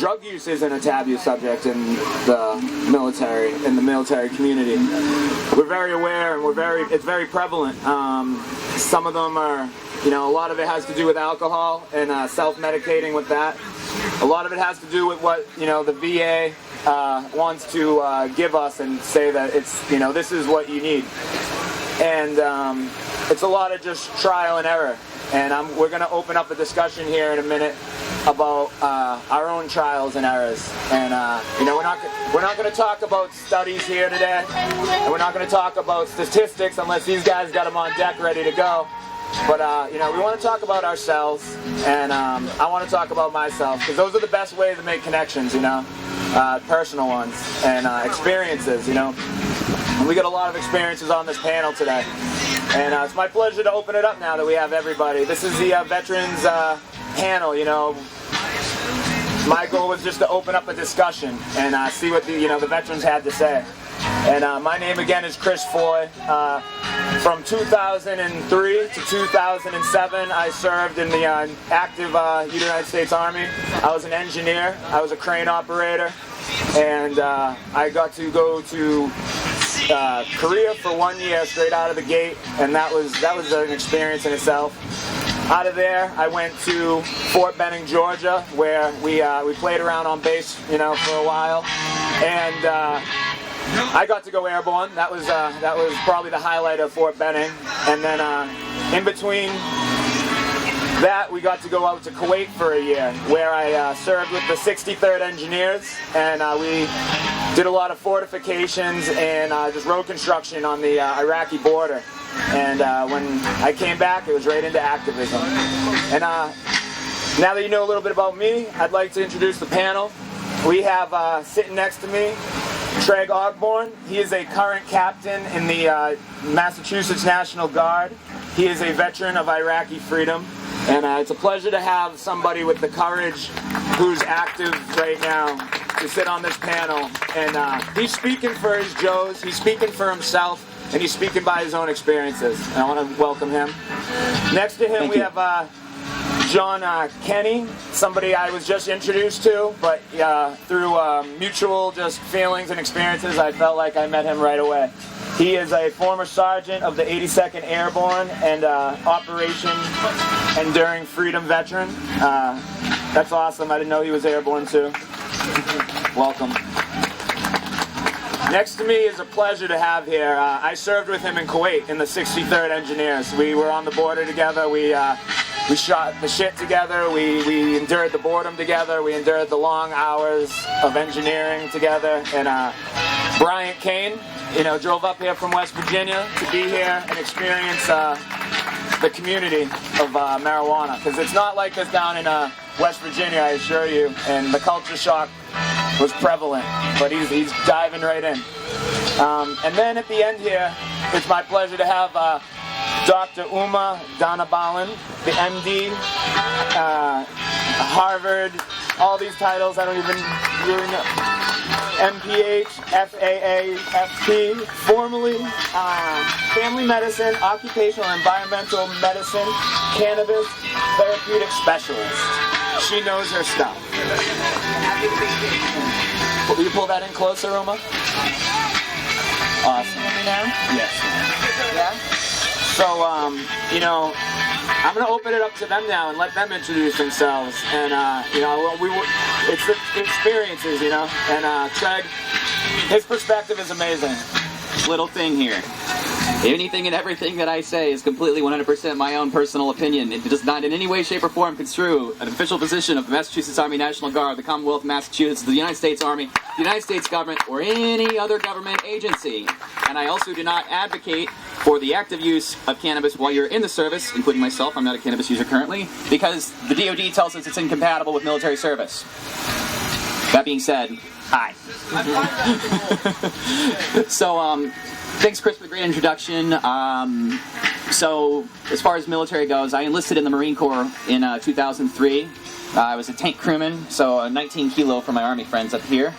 drug use isn't a taboo subject in the military community. We're very aware, and it's very prevalent. Some of them are, a lot of it has to do with alcohol and self-medicating with that. A lot of it has to do with what, the VA wants to give us and say that it's, this is what you need. And it's a lot of just trial and error. And we're going to open up a discussion here in a minute about our own trials and errors. And we're not going to talk about studies here today, and we're not going to talk about statistics unless these guys got them on deck ready to go. But we want to talk about ourselves, and I want to talk about myself, because those are the best ways to make connections, personal ones and experiences, And we got a lot of experiences on this panel today. And it's my pleasure to open it up now that we have everybody. This is the veterans panel, My goal was just to open up a discussion and see what the veterans had to say. And my name again is Chris Foy. From 2003 to 2007, I served in the active United States Army. I was an engineer. I was a crane operator. And I got to go to Korea for 1 year straight out of the gate, and that was an experience in itself. Out of there, I went to Fort Benning, Georgia, where we played around on base, for a while, and I got to go airborne. That was probably the highlight of Fort Benning. And then in between that, we got to go out to Kuwait for a year, where I served with the 63rd Engineers, and we did a lot of fortifications and just road construction on the Iraqi border. And when I came back, it was right into activism. And now that you know a little bit about me, I'd like to introduce the panel. We have sitting next to me Treg Ogborn. He is a current captain in the Massachusetts National Guard. He is a veteran of Iraqi freedom. And it's a pleasure to have somebody with the courage who's active right now to sit on this panel. And he's speaking for his Joes, he's speaking for himself, and he's speaking by his own experiences. And I want to welcome him. Next to him, we have John Kenney, somebody I was just introduced to, but through mutual just feelings and experiences, I felt like I met him right away. He is a former sergeant of the 82nd Airborne and Operation Enduring Freedom veteran. That's awesome. I didn't know he was airborne too. Welcome. Next to me is a pleasure to have here. I served with him in Kuwait in the 63rd Engineers. We were on the border together. We shot the shit together. We endured the boredom together. We endured the long hours of engineering together. And Briant Kane, drove up here from West Virginia to be here and experience the community of marijuana. Because it's not like this down in West Virginia, I assure you. And the culture shock was prevalent, but he's diving right in. And then at the end here, it's my pleasure to have Dr. Dhanabalan, the MD, Harvard, all these titles I don't even really know. MPH, FAAFP, formerly Family Medicine, Occupational and Environmental Medicine, Cannabis, Therapeutic Specialist. She knows her stuff. Will you pull that in closer, Uma? Awesome. Can you hear me now? Yes. Yeah? So, I'm going to open it up to them now and let them introduce themselves. And, it's the experiences, And Treg, his perspective is amazing. Little thing here. Anything and everything that I say is completely 100% my own personal opinion. It does not in any way, shape, or form construe an official position of the Massachusetts Army National Guard, the Commonwealth of Massachusetts, the United States Army, the United States government, or any other government agency. And I also do not advocate for the active use of cannabis while you're in the service, including myself. I'm not a cannabis user currently, because the DoD tells us it's incompatible with military service. That being said, hi. So, thanks, Chris, for the great introduction. So, as far as military goes, I enlisted in the Marine Corps in 2003. I was a tank crewman, so 19 kilo for my Army friends up here.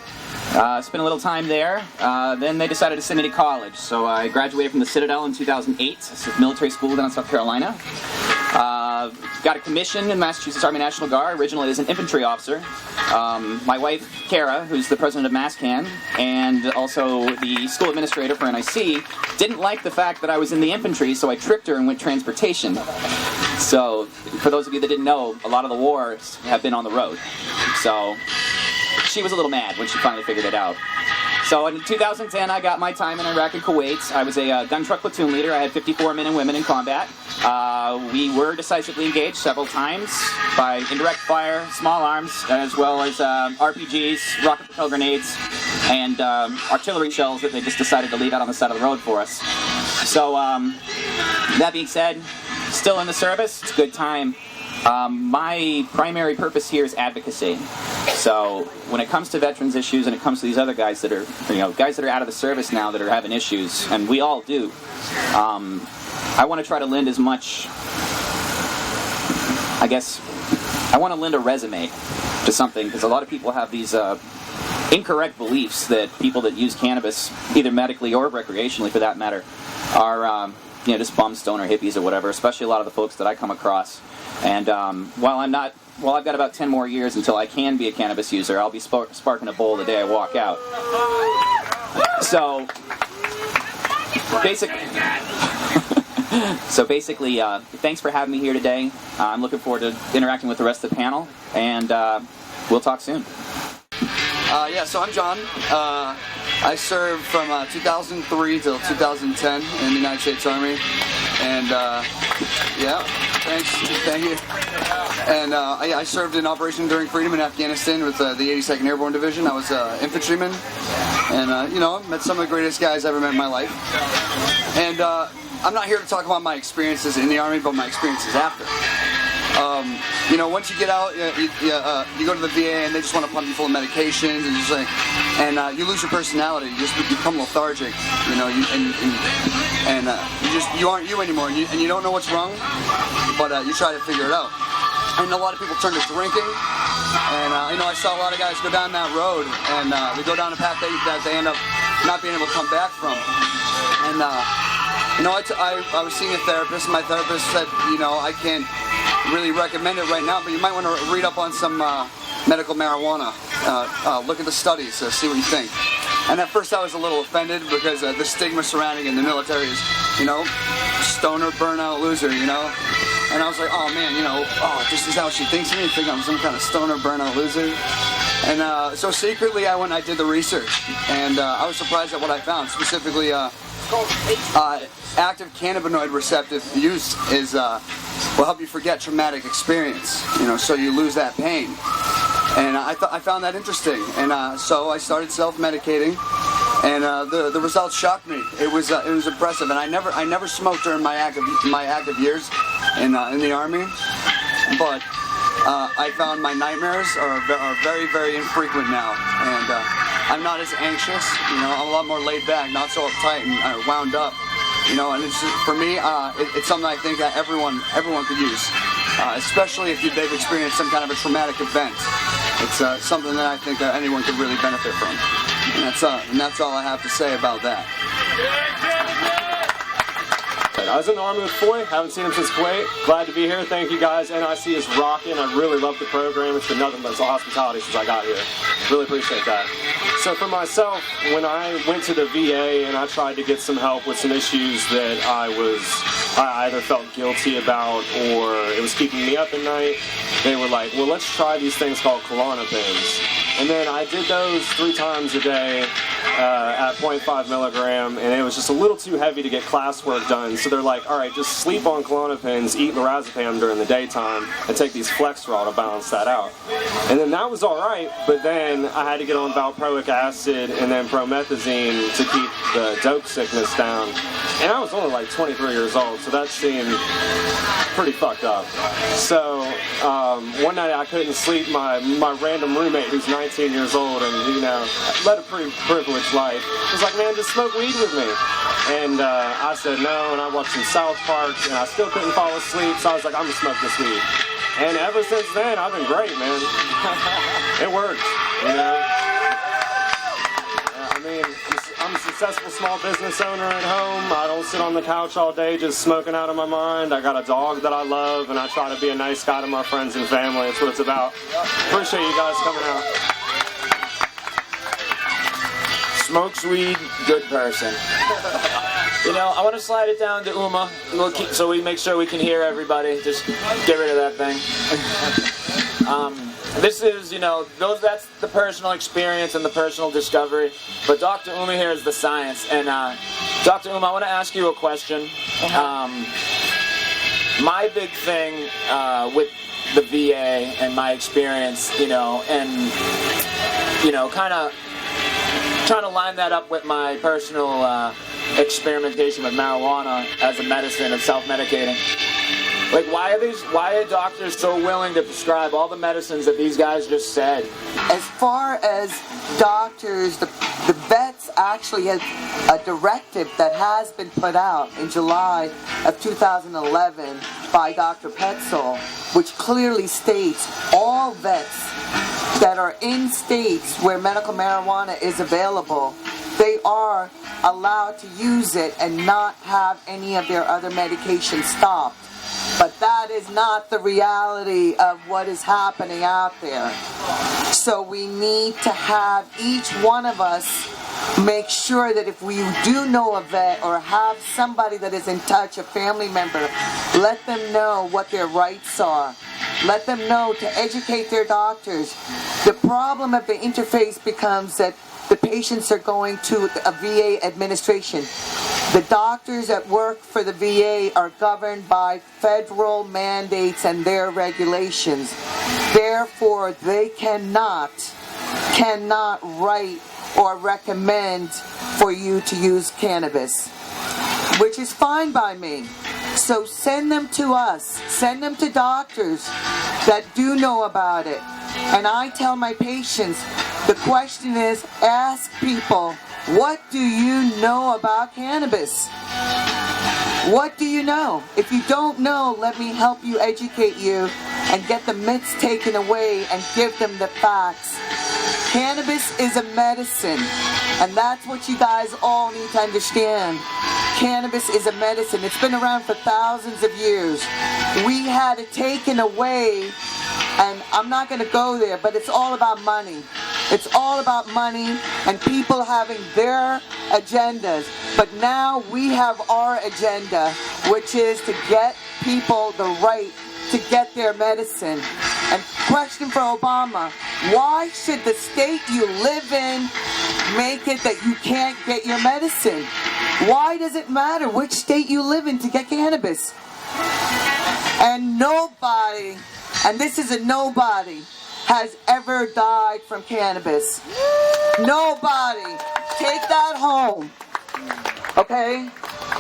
Spent a little time there. Then they decided to send me to college. So I graduated from the Citadel in 2008. It's a military school down in South Carolina. got a commission in the Massachusetts Army National Guard, originally as an infantry officer. My wife, Kara, who's the president of Masscann, and also the school administrator for NIC, didn't like the fact that I was in the infantry, so I tricked her and went transportation. So, for those of you that didn't know, a lot of the wars have been on the road. So, she was a little mad when she finally figured it out. So in 2010, I got my time in Iraq and Kuwait. I was a gun truck platoon leader. I had 54 men and women in combat. We were decisively engaged several times by indirect fire, small arms, as well as RPGs, rocket-propelled grenades, and artillery shells that they just decided to leave out on the side of the road for us. So that being said, still in the service. It's a good time. My primary purpose here is advocacy. So when it comes to veterans issues and it comes to these other guys that are, guys that are out of the service now that are having issues, and we all do, I want to try to lend as much, I want to lend a resume to something, because a lot of people have these incorrect beliefs that people that use cannabis, either medically or recreationally for that matter, are just bum, stoner, hippies or whatever, especially a lot of the folks that I come across. And while I've got about 10 more years until I can be a cannabis user, I'll be sparking a bowl the day I walk out. So basically, thanks for having me here today. I'm looking forward to interacting with the rest of the panel, and we'll talk soon. So I'm John. I served from 2003 till 2010 in the United States Army, and thank you. And I served in Operation Enduring Freedom in Afghanistan with the 82nd Airborne Division. I was an infantryman, and met some of the greatest guys I ever met in my life. And I'm not here to talk about my experiences in the Army, but my experiences after. Once you get out, you go to the VA and they just want to pump you full of medications and you lose your personality. You just become lethargic, you aren't you anymore, and you don't know what's wrong, but you try to figure it out. And a lot of people turn to drinking, and I saw a lot of guys go down that road, and they go down a path that they end up not being able to come back from. And I was seeing a therapist, and my therapist said, I can't really recommend it right now, but you might want to read up on some medical marijuana. Look at the studies, see what you think. And at first I was a little offended because the stigma surrounding in the military is, stoner, burnout, loser, And I was like, oh man, this is how she thinks of me. I think I'm some kind of stoner, burnout, loser. And so secretly I went and I did the research, and I was surprised at what I found. Specifically, active cannabinoid receptive use will help you forget traumatic experience, so you lose that pain. And I found that interesting, and so I started self-medicating, and the results shocked me. It was impressive, and I never smoked during my active years in the Army, but I found my nightmares are very, very infrequent now, and I'm not as anxious. I'm a lot more laid back, not so uptight and wound up. And it's just, for me, it's something I think that everyone could use, especially if they've experienced some kind of a traumatic event. It's something that I think anyone could really benefit from. And that's all I have to say about that. I was in the Army with Foy, haven't seen him since Kuwait. Glad to be here, thank you guys. NIC is rocking, I really love the program. It's been nothing but hospitality since I got here. Really appreciate that. So for myself, when I went to the VA and I tried to get some help with some issues that I either felt guilty about or it was keeping me up at night, they were like, well, let's try these things called Klonopins. And then I did those 3 times a day at 0.5 milligram, and it was just a little too heavy to get classwork done. So they're like, all right, just sleep on Klonopins, eat lorazepam during the daytime, and take these Flexerol to balance that out. And then that was all right, but then I had to get on valproic acid and then promethazine to keep the dope sickness down. And I was only like 23 years old, so that seemed pretty fucked up. So one night I couldn't sleep. My random roommate, who's 19 years old and led a pretty privileged life, was like, man, just smoke weed with me. And I said no, and I watched some South Park, and I still couldn't fall asleep, so I was like, I'm gonna smoke this weed. And ever since then, I've been great, man. It works, I'm a successful small business owner at home. I don't sit on the couch all day just smoking out of my mind. I got a dog that I love, and I try to be a nice guy to my friends and family. That's what it's about. Appreciate you guys coming out. Smokes weed, good person. You know, I want to slide it down to Uma, so we make sure we can hear everybody. Just get rid of that thing. This is, you know, that's the personal experience and the personal discovery. But Dr. Uma here is the science. And Dr. Uma, I want to ask you a question. My big thing with the VA and my experience, you know, and, you know, kind of trying to line that up with my personal experimentation with marijuana as a medicine of self-medicating. Like, why are doctors so willing to prescribe all the medicines that these guys just said? As far as doctors, the vets actually have a directive that has been put out in July of 2011 by Dr. Petzold, which clearly states all vets that are in states where medical marijuana is available, they are allowed to use it and not have any of their other medications stopped. But that is not the reality of what is happening out there. So we need to have each one of us make sure that if we do know a vet or have somebody that is in touch, a family member, let them know what their rights are. Let them know to educate their doctors. The problem of the interface becomes that the patients are going to a VA administration. The doctors that work for the VA are governed by federal mandates and their regulations. Therefore, they cannot write or recommend for you to use cannabis, which is fine by me. So send them to us. Send them to doctors that do know about it. And I tell my patients, the question is, ask people, what do you know about cannabis? What do you know? If you don't know, let me help you, educate you, and get the myths taken away and give them the facts. Cannabis is a medicine, and that's what you guys all need to understand. Cannabis is a medicine. It's been around for thousands of years. We had it taken away, and I'm not going to go there, but it's all about money. It's all about money and people having their agendas. But now we have our agenda, which is to get people the right to get their medicine. And question for Obama, why should the state you live in make it that you can't get your medicine? Why does it matter which state you live in to get cannabis? And nobody, and this is a nobody, has ever died from cannabis. Nobody. Take that home. Okay?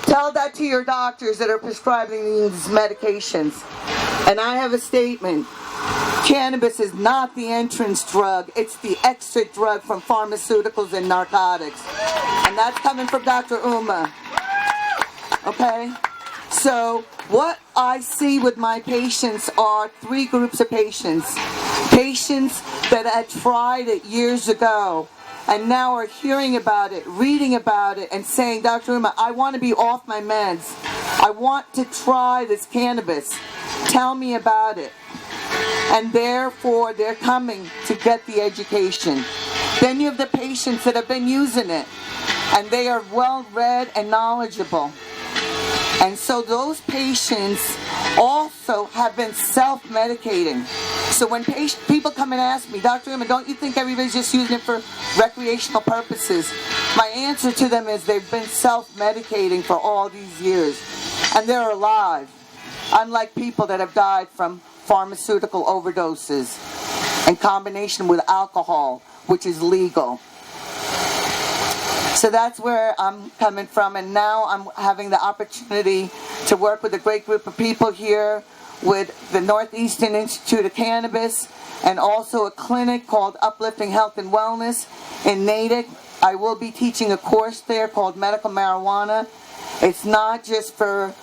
Tell that to your doctors that are prescribing these medications. And I have a statement. Cannabis is not the entrance drug. It's the exit drug from pharmaceuticals and narcotics. And that's coming from Dr. Uma. Okay? So what I see with my patients are three groups of patients. Patients that had tried it years ago and now are hearing about it, reading about it, and saying, Dr. Uma, I want to be off my meds. I want to try this cannabis. Tell me about it. And therefore, they're coming to get the education. Then you have the patients that have been using it, and they are well-read and knowledgeable. And so those patients also have been self-medicating. So when people come and ask me, Dr. Uma, don't you think everybody's just using it for recreational purposes? My answer to them is they've been self-medicating for all these years. And they're alive. Unlike people that have died from pharmaceutical overdoses in combination with alcohol, which is legal. So that's where I'm coming from, and now I'm having the opportunity to work with a great group of people here with the Northeastern Institute of Cannabis and also a clinic called Uplifting Health and Wellness in Natick. I will be teaching a course there called Medical Marijuana. It's not just for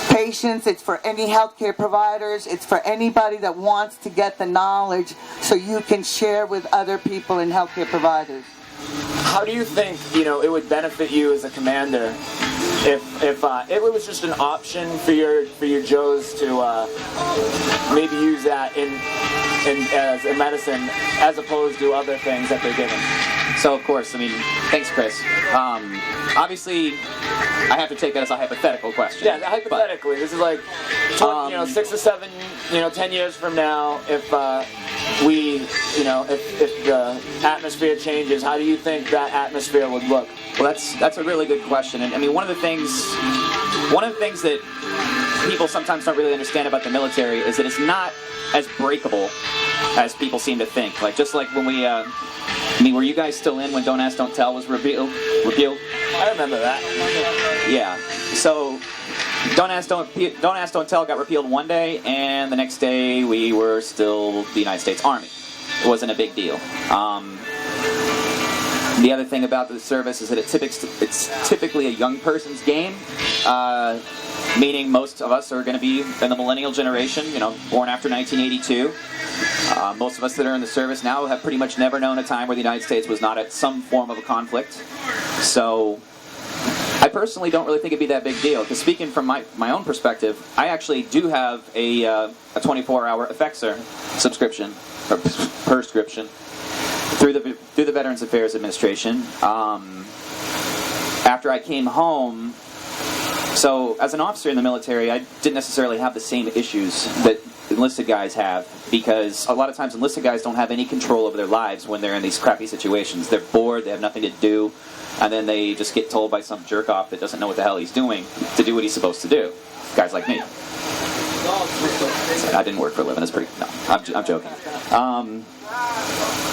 patients, it's for any healthcare providers, it's for anybody that wants to get the knowledge so you can share with other people and healthcare providers. How do you think, it would benefit you as a commander if it was just an option for your Joes to maybe use that as a medicine as opposed to other things that they're given. So of course, I mean, thanks, Chris. Obviously, I have to take that as a hypothetical question. Yeah, hypothetically, this is like 6 or 7, 10 years from now, if if the atmosphere changes, how do you think that atmosphere would look? Well, that's a really good question, and I mean, one of the things that people sometimes don't really understand about the military is that it's not as breakable as people seem to think. Like, just like when we, were you guys still in when Don't Ask, Don't Tell was repealed? I remember that. Yeah. So, Don't Ask, Don't Tell got repealed one day, and the next day we were still the United States Army. It wasn't a big deal. The other thing about the service is that it's typically a young person's game, meaning most of us are going to be in the millennial generation, born after 1982. Most of us that are in the service now have pretty much never known a time where the United States was not at some form of a conflict. So I personally don't really think it'd be that big deal, because speaking from my own perspective, I actually do have a 24-hour Effexor subscription, or prescription, through the Veterans Affairs Administration. After I came home, so as an officer in the military, I didn't necessarily have the same issues that enlisted guys have, because a lot of times enlisted guys don't have any control over their lives when they're in these crappy situations. They're bored, they have nothing to do, and then they just get told by some jerk-off that doesn't know what the hell he's doing to do what he's supposed to do. Guys like me. I didn't work for a living. It's pretty. No, I'm joking.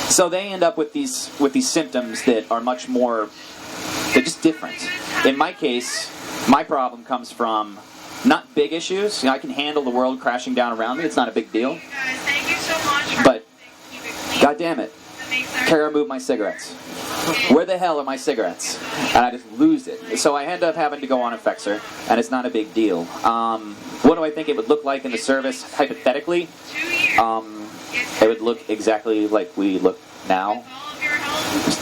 So they end up with these symptoms that are much more. They're just different. In my case, my problem comes from not big issues. I can handle the world crashing down around me. It's not a big deal. But, God damn it, Kara moved my cigarettes. Where the hell are my cigarettes? And I just lose it. So I end up having to go on Effexor, and it's not a big deal. What do I think it would look like in the service, hypothetically? It would look exactly like we look now.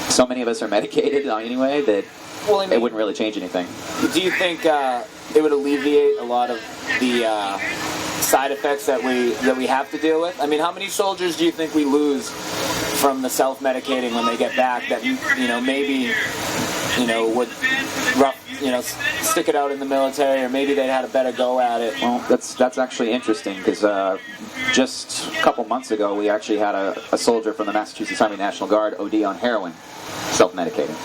So many of us are medicated anyway that it wouldn't really change anything. Do you think it would alleviate a lot of the side effects that we have to deal with? I mean, how many soldiers do you think we lose from the self-medicating when they get back that maybe would stick it out in the military, or maybe they'd had a better go at it? Well, that's actually interesting, because just a couple months ago we actually had a soldier from the Massachusetts Army National Guard OD on heroin, self-medicating.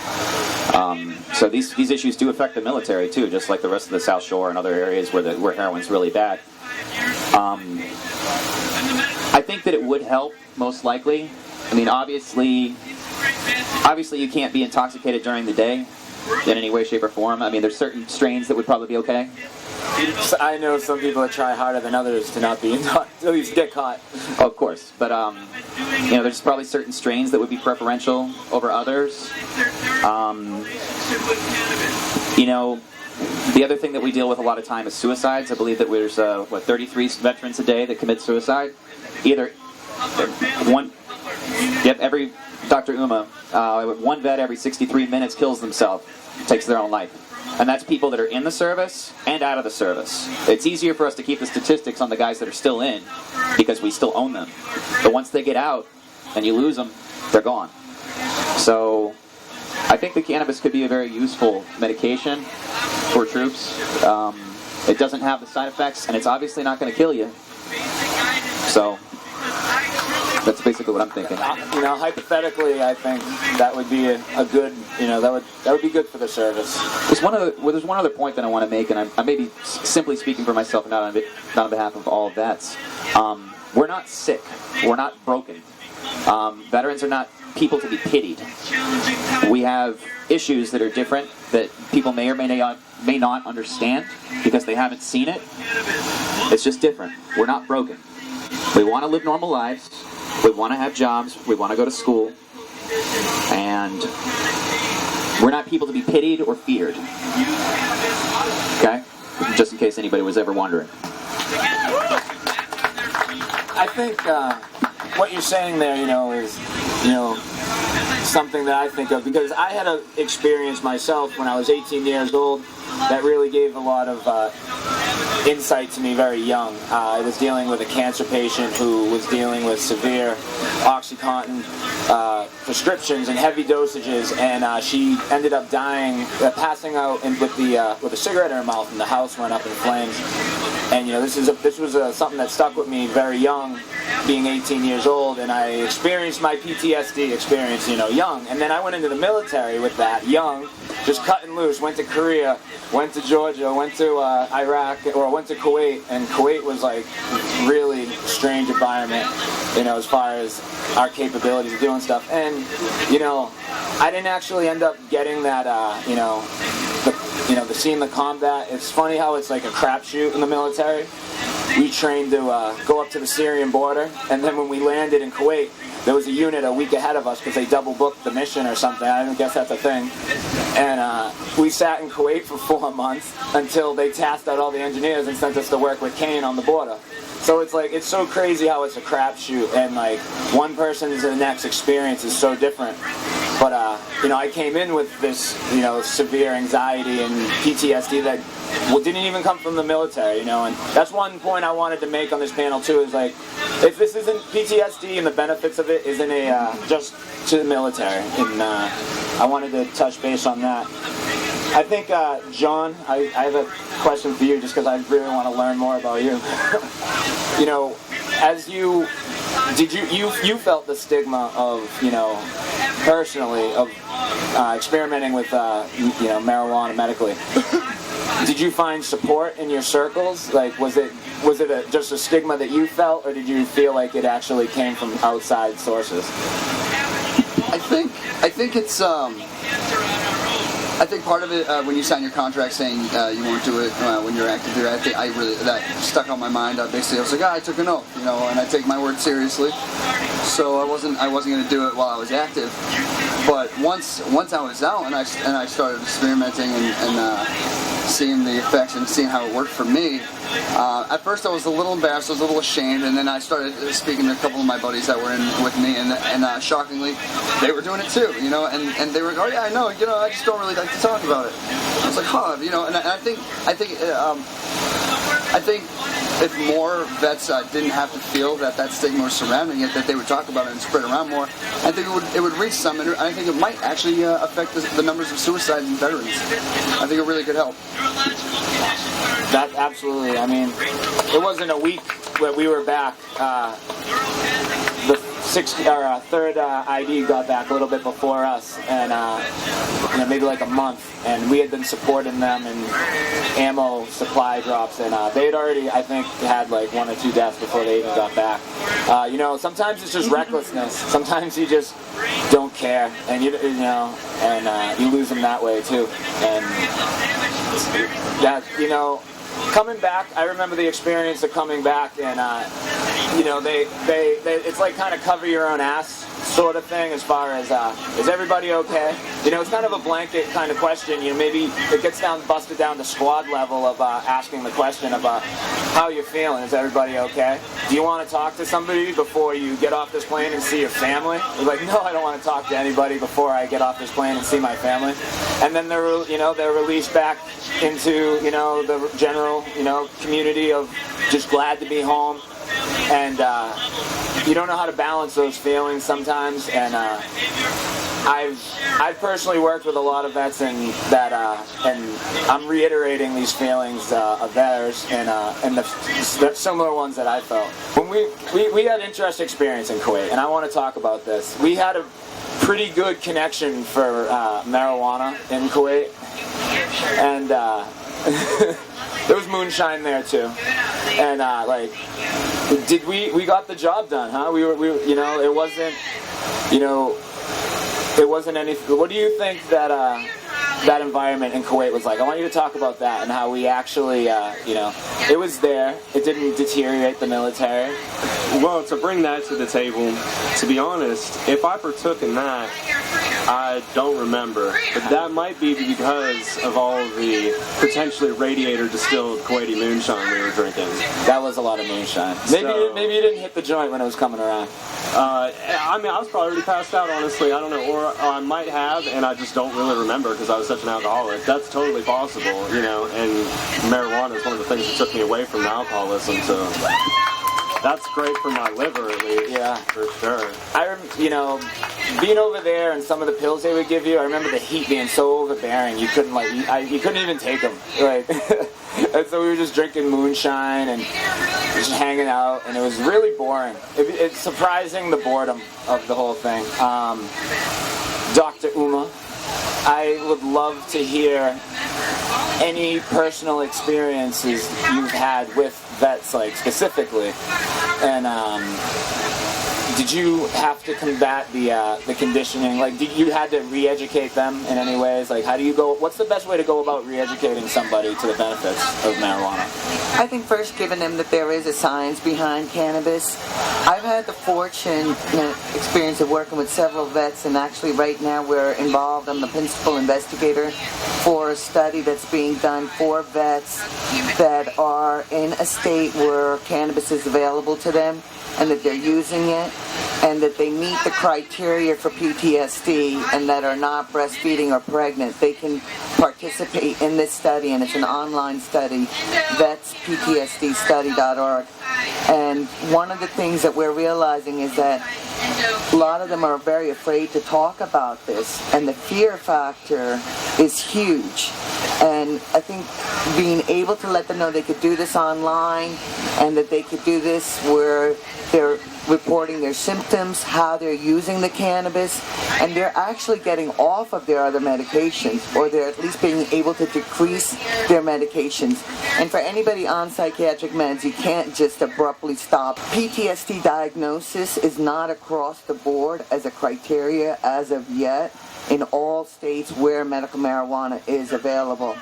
So these issues do affect the military too, just like the rest of the South Shore and other areas where heroin's really bad. I think that it would help, most likely. I mean, obviously you can't be intoxicated during the day in any way, shape, or form. I mean, there's certain strains that would probably be okay. I know some people that try harder than others to not be at least get caught. Oh, of course, but there's probably certain strains that would be preferential over others. The other thing that we deal with a lot of time is suicides. I believe that there's 33 veterans a day that commit suicide. Either one. Yep, every Dr. Uma, one vet every 63 minutes kills themselves, takes their own life. And that's people that are in the service and out of the service. It's easier for us to keep the statistics on the guys that are still in, because we still own them. But once they get out and you lose them, they're gone. So I think the cannabis could be a very useful medication for troops. It doesn't have the side effects, and it's obviously not going to kill you. So that's basically what I'm thinking. Hypothetically, I think that would be a good, that would be good for the service. There's one other point that I want to make, and I may be simply speaking for myself and not on behalf of all vets. We're not sick. We're not broken. Veterans are not people to be pitied. We have issues that are different that people may or may not understand because they haven't seen it. It's just different. We're not broken. We want to live normal lives. We want to have jobs. We want to go to school. And we're not people to be pitied or feared. Okay? Just in case anybody was ever wondering. I think what you're saying there, is, something that I think of, because I had an experience myself when I was 18 years old. that really gave a lot of insight to me very young. I was dealing with a cancer patient who was dealing with severe OxyContin prescriptions and heavy dosages, and she ended up dying, passing out with a cigarette in her mouth, and the house went up in flames. And this was something that stuck with me very young, being 18 years old, and I experienced my PTSD experience, young. And then I went into the military with that, young, just cutting loose. Went to Korea, went to Georgia, went to Iraq, or went to Kuwait, and Kuwait was like really strange environment, as far as our capabilities of doing stuff. And I didn't actually end up getting that, the seeing the combat. It's funny how it's like a crapshoot in the military. We trained to go up to the Syrian border, and then when we landed in Kuwait, there was a unit a week ahead of us because they double booked the mission or something. I don't guess that's a thing. And we sat in Kuwait for 4 months until they tasked out all the engineers and sent us to work with Kane on the border. So it's so crazy how it's a crapshoot, and like one person's to the next experience is so different. But I came in with this severe anxiety and PTSD that didn't even come from the military, and that's one point I wanted to make on this panel too, is like, if this isn't PTSD and the benefits of it isn't just to the military, and I wanted to touch base on that. I think, John, I have a question for you, just because I really want to learn more about you. As you felt the stigma of, personally, of experimenting with, marijuana medically. Did you find support in your circles? Like, was it just a stigma that you felt, or did you feel like it actually came from outside sources? I think it's I think part of it, when you sign your contract saying you won't do it when you're active there, that stuck on my mind. Basically, I was like, I took an oath, and I take my word seriously. So I wasn't going to do it while I was active. But once I was out and I started experimenting and seeing the effects and seeing how it worked for me, at first I was a little embarrassed, I was a little ashamed, and then I started speaking to a couple of my buddies that were in with me, and shockingly, they were doing it too, and they were like, oh yeah, I know, I just don't really like to talk about it. I was like, and I think if more vets didn't have to feel that stigma was surrounding it, that they would talk about it and spread around more, I think it would reach some, and I think it might actually affect the numbers of suicides in veterans. I think it really could help. That absolutely. I mean, it wasn't a week that we were back. The third ID got back a little bit before us, and maybe like a month, and we had been supporting them in ammo supply drops, and they had already, I think, had like 1 or 2 deaths before they even got back. Sometimes it's just recklessness. Sometimes you just don't care, and you lose them that way too. And that coming back, I remember the experience of coming back, and they it's like kind of cover your own ass sort of thing, as far as is everybody okay? It's kind of a blanket kind of question. Maybe it gets busted down to squad level of asking the question of how you're feeling. Is everybody okay? Do you want to talk to somebody before you get off this plane and see your family? You're like, no, I don't want to talk to anybody before I get off this plane and see my family. And then they're released back into the general community of just glad to be home, and you don't know how to balance those feelings sometimes. And I've personally worked with a lot of vets, and I'm reiterating these feelings of theirs, and the similar ones that I felt when we had interesting experience in Kuwait, and I want to talk about this. We had a pretty good connection for marijuana in Kuwait, and there was moonshine there too, and we got the job done, huh? It wasn't anything. What do you think that environment in Kuwait was like? I want you to talk about that and how we actually, it was there. It didn't deteriorate the military. Well, to bring that to the table, to be honest, if I partook in that, I don't remember, but that might be because of all of the potentially radiator-distilled Kuwaiti moonshine we were drinking. That was a lot of moonshine. Maybe you didn't hit the joint when it was coming around. I mean, I was probably already passed out, honestly. I don't know, or I might have, and I just don't really remember because I was such an alcoholic. That's totally possible, you know, and marijuana is one of the things that took me away from alcoholism, so that's great for my liver, at least. Yeah, for sure. You know, being over there and some of the pills they would give you, I remember the heat being so overbearing, you couldn't you couldn't even take them. Like, and so we were just drinking moonshine and just hanging out, and it was really boring. It's surprising the boredom of the whole thing. Dr. Uma, I would love to hear any personal experiences you've had with vets, like specifically, and did you have to combat the conditioning? Like, did you had to re-educate them in any ways? Like, how do you go? What's the best way to go about re-educating somebody to the benefits of marijuana? I think first, giving them that there is a science behind cannabis. I've had the fortunate experience of working with several vets, and actually right now we're involved. I'm the principal investigator for a study that's being done for vets that are in a state where cannabis is available to them, and that they're using it, and that they meet the criteria for PTSD and that are not breastfeeding or pregnant. They can participate in this study, and it's an online study, vetsptsdstudy.org. And one of the things that we're realizing is that a lot of them are very afraid to talk about this, and the fear factor is huge. And I think being able to let them know they could do this online, and that they could do this where they're reporting their symptoms, how they're using the cannabis, and they're actually getting off of their other medications, or they're at least being able to decrease their medications. And for anybody on psychiatric meds, you can't just abruptly stop. PTSD diagnosis is not across the board as a criteria as of yet in all states where medical marijuana is available.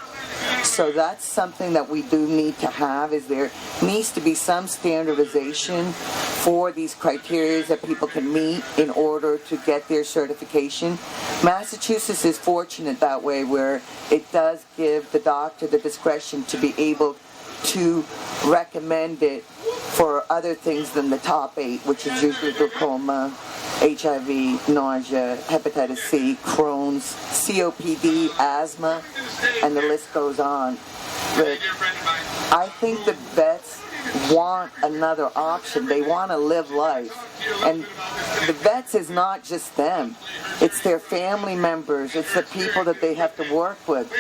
So that's something that we do need to have, is there needs to be some standardization for these criteria that people can meet in order to get their certification. Massachusetts is fortunate that way, where it does give the doctor the discretion to be able to recommend it for other things than the top 8, which is usually glaucoma, HIV, nausea, hepatitis C, Crohn's, COPD, asthma, and the list goes on. But I think the vets want another option. They want to live life. And the vets is not just them. It's their family members. It's the people that they have to work with.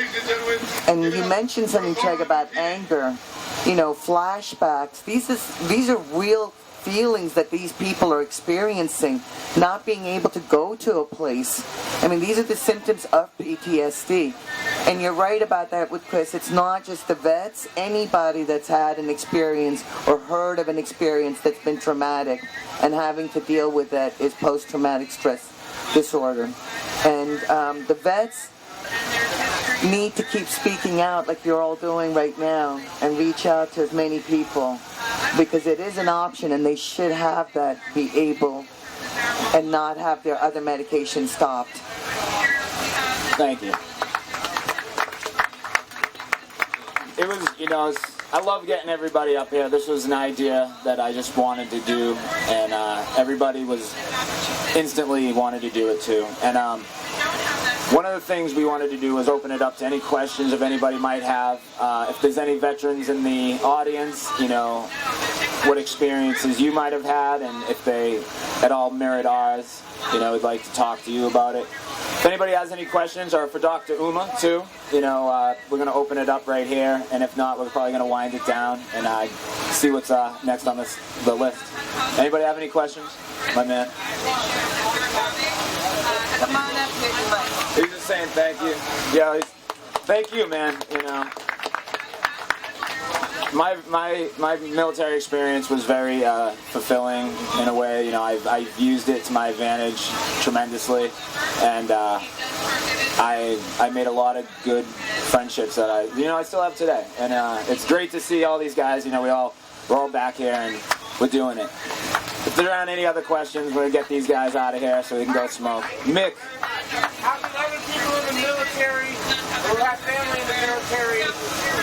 And you mentioned something, Treg, about anger, flashbacks. These are real feelings that these people are experiencing, not being able to go to a place. I mean, these are the symptoms of PTSD. And you're right about that with Chris. It's not just the vets. Anybody that's had an experience or heard of an experience that's been traumatic and having to deal with that is post-traumatic stress disorder. And the vets need to keep speaking out like you're all doing right now and reach out to as many people, because it is an option, and they should have that, be able, and not have their other medications stopped. Thank you. It was, I love getting everybody up here. This was an idea that I just wanted to do, and everybody was instantly wanted to do it too. And one of the things we wanted to do was open it up to any questions if anybody might have. If there's any veterans in the audience, what experiences you might have had, and if they at all mirrored ours, we'd like to talk to you about it. If anybody has any questions, or for Dr. Uma too, we're going to open it up right here, and if not, we're probably going to wind it down and see what's next on the list. Anybody have any questions? My man. Come on up here, Mike. He's just saying thank you. Yeah, thank you, man. My military experience was very fulfilling in a way. I've used it to my advantage tremendously, and I made a lot of good friendships that I still have today. And it's great to see all these guys. We're all back here and we're doing it. If there aren't any other questions, we're going to get these guys out of here so we can go smoke. Mick. How can other people in the military who have family in the military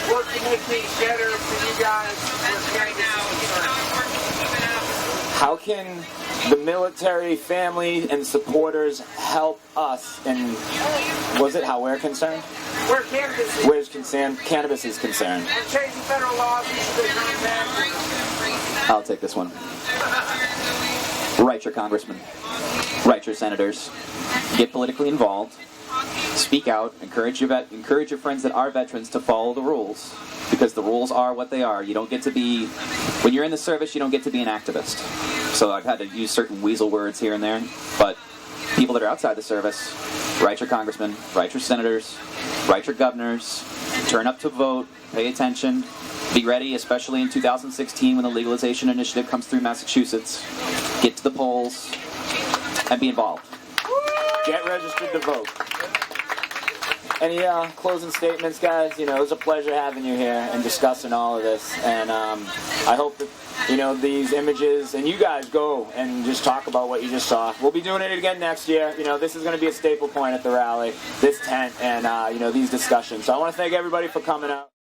work to make things better for you guys with cannabis is concerned? How can the military family and supporters help us in, was it how we're concerned? Where cannabis is. Where's cannabis is concerned. We're changing federal laws. We should be coming back. I'll take this one. Write your congressmen. Write your senators. Get politically involved. Speak out. Encourage your friends that are veterans to follow the rules, because the rules are what they are. You don't get to be, when you're in the service, you don't get to be an activist. So I've had to use certain weasel words here and there, but people that are outside the service, write your congressmen, write your senators, write your governors, turn up to vote, pay attention, be ready, especially in 2016 when the legalization initiative comes through Massachusetts. Get to the polls and be involved. Get registered to vote. Any closing statements, guys? You know, it was a pleasure having you here and discussing all of this. And I hope that, you know, these images, and you guys go and just talk about what you just saw. We'll be doing it again next year. You know, this is going to be a staple point at the rally, this tent, and, you know, these discussions. So I want to thank everybody for coming out.